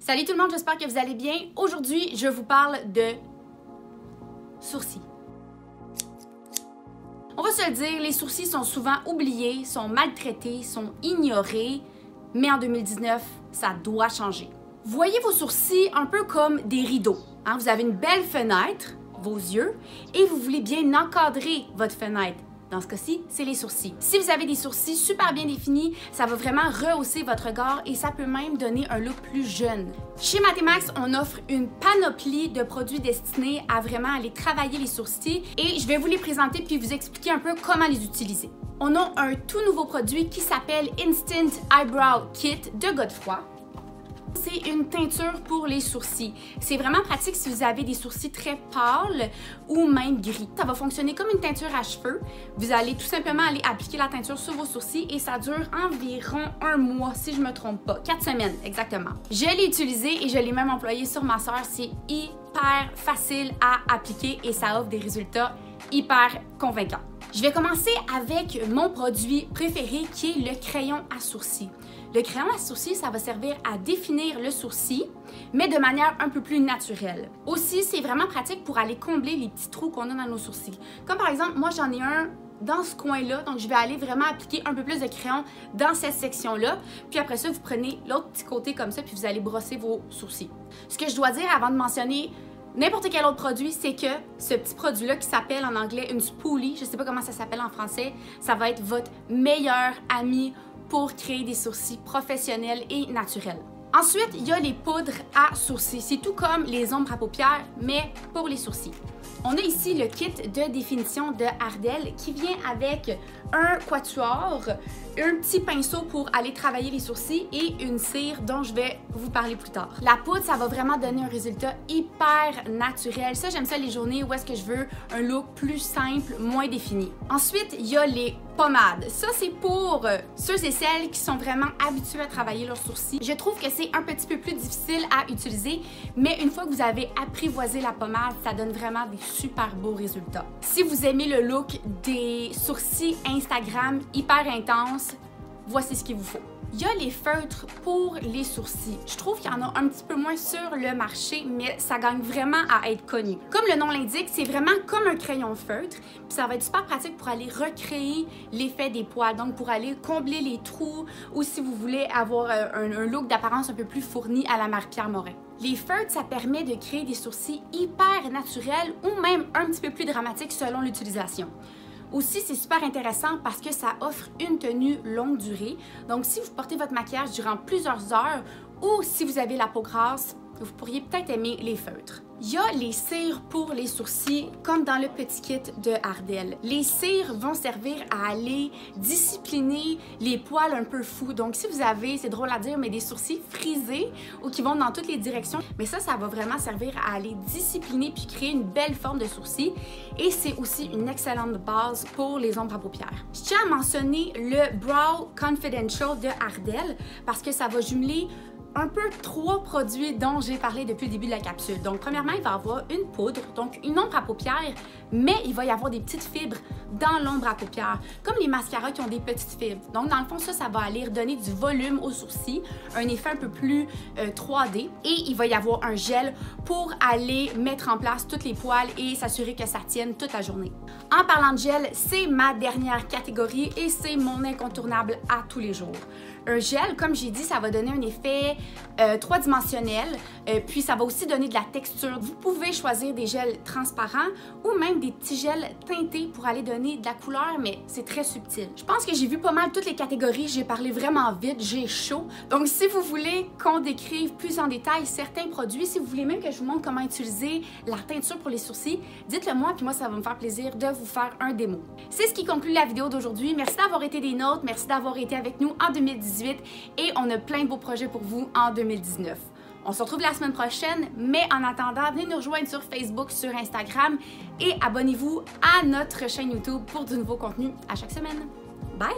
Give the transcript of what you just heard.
Salut tout le monde, j'espère que vous allez bien. Aujourd'hui, je vous parle de sourcils. On va se le dire, les sourcils sont souvent oubliés, sont maltraités, sont ignorés, mais en 2019, ça doit changer. Voyez vos sourcils un peu comme des rideaux. Vous avez une belle fenêtre, vos yeux, et vous voulez bien encadrer votre fenêtre. Dans ce cas-ci, c'est les sourcils. Si vous avez des sourcils super bien définis, ça va vraiment rehausser votre regard et ça peut même donner un look plus jeune. Chez Matemax, on offre une panoplie de produits destinés à vraiment aller travailler les sourcils et je vais vous les présenter puis vous expliquer un peu comment les utiliser. On a un tout nouveau produit qui s'appelle Instant Eyebrow Kit de Godefroy. C'est une teinture pour les sourcils. C'est vraiment pratique si vous avez des sourcils très pâles ou même gris. Ça va fonctionner comme une teinture à cheveux. Vous allez tout simplement aller appliquer la teinture sur vos sourcils et ça dure environ 1 mois, si je me trompe pas. 4 semaines, exactement. Je l'ai utilisé et je l'ai même employé sur ma soeur. C'est hyper facile à appliquer et ça offre des résultats hyper convaincants. Je vais commencer avec mon produit préféré qui est le crayon à sourcils. Le crayon à sourcils, ça va servir à définir le sourcil, mais de manière un peu plus naturelle. Aussi, c'est vraiment pratique pour aller combler les petits trous qu'on a dans nos sourcils. Comme par exemple, moi j'en ai un dans ce coin-là, donc je vais aller vraiment appliquer un peu plus de crayon dans cette section-là. Puis après ça, vous prenez l'autre petit côté comme ça, puis vous allez brosser vos sourcils. Ce que je dois dire avant de mentionner n'importe quel autre produit, c'est que ce petit produit-là qui s'appelle en anglais une spoolie, je ne sais pas comment ça s'appelle en français, ça va être votre meilleur ami pour créer des sourcils professionnels et naturels. Ensuite, il y a les poudres à sourcils. C'est tout comme les ombres à paupières, mais pour les sourcils. On a ici le kit de définition de Ardell qui vient avec un quatuor, un petit pinceau pour aller travailler les sourcils et une cire dont je vais vous parler plus tard. La poudre, ça va vraiment donner un résultat hyper naturel. Ça, j'aime ça les journées où est-ce que je veux un look plus simple, moins défini. Ensuite, il y a les pommades. Ça, c'est pour ceux et celles qui sont vraiment habitués à travailler leurs sourcils. Je trouve que c'est un petit peu plus difficile à utiliser, mais une fois que vous avez apprivoisé la pommade, ça donne vraiment des super beaux résultats. Si vous aimez le look des sourcils Instagram hyper intense, voici ce qu'il vous faut. Il y a les feutres pour les sourcils. Je trouve qu'il y en a un petit peu moins sur le marché, mais ça gagne vraiment à être connu. Comme le nom l'indique, c'est vraiment comme un crayon feutre, puis ça va être super pratique pour aller recréer l'effet des poils, donc pour aller combler les trous ou si vous voulez avoir un look d'apparence un peu plus fourni à la Marie-Pierre Morin. Les feutres, ça permet de créer des sourcils hyper naturels ou même un petit peu plus dramatiques selon l'utilisation. Aussi, c'est super intéressant parce que ça offre une tenue longue durée. Donc, si vous portez votre maquillage durant plusieurs heures ou si vous avez la peau grasse, vous pourriez peut-être aimer les feutres. Il y a les cires pour les sourcils, comme dans le petit kit de Ardell. Les cires vont servir à aller discipliner les poils un peu fous. Donc, si vous avez, c'est drôle à dire, mais des sourcils frisés ou qui vont dans toutes les directions, mais ça va vraiment servir à aller discipliner puis créer une belle forme de sourcil. Et c'est aussi une excellente base pour les ombres à paupières. Je tiens à mentionner le Brow Confidential de Ardell parce que ça va jumeler un peu 3 produits dont j'ai parlé depuis le début de la capsule. Donc, premièrement, il va y avoir une poudre, donc une ombre à paupières, mais il va y avoir des petites fibres dans l'ombre à paupières, comme les mascaras qui ont des petites fibres. Donc, dans le fond, ça va aller redonner du volume aux sourcils, un effet un peu plus 3D. Et il va y avoir un gel pour aller mettre en place toutes les poils et s'assurer que ça tienne toute la journée. En parlant de gel, c'est ma dernière catégorie et c'est mon incontournable à tous les jours. Un gel, comme j'ai dit, ça va donner un effet 3-dimensionnel, puis ça va aussi donner de la texture. Vous pouvez choisir des gels transparents ou même des petits gels teintés pour aller donner de la couleur, mais c'est très subtil. Je pense que j'ai vu pas mal toutes les catégories, j'ai parlé vraiment vite, j'ai chaud. Donc si vous voulez qu'on décrive plus en détail certains produits, si vous voulez même que je vous montre comment utiliser la teinture pour les sourcils, dites-le moi, puis moi ça va me faire plaisir de vous faire un démo. C'est ce qui conclut la vidéo d'aujourd'hui. Merci d'avoir été des nôtres, merci d'avoir été avec nous en 2018 et on a plein de beaux projets pour vous en 2019. On se retrouve la semaine prochaine, mais en attendant, venez nous rejoindre sur Facebook, sur Instagram et abonnez-vous à notre chaîne YouTube pour du nouveau contenu à chaque semaine. Bye!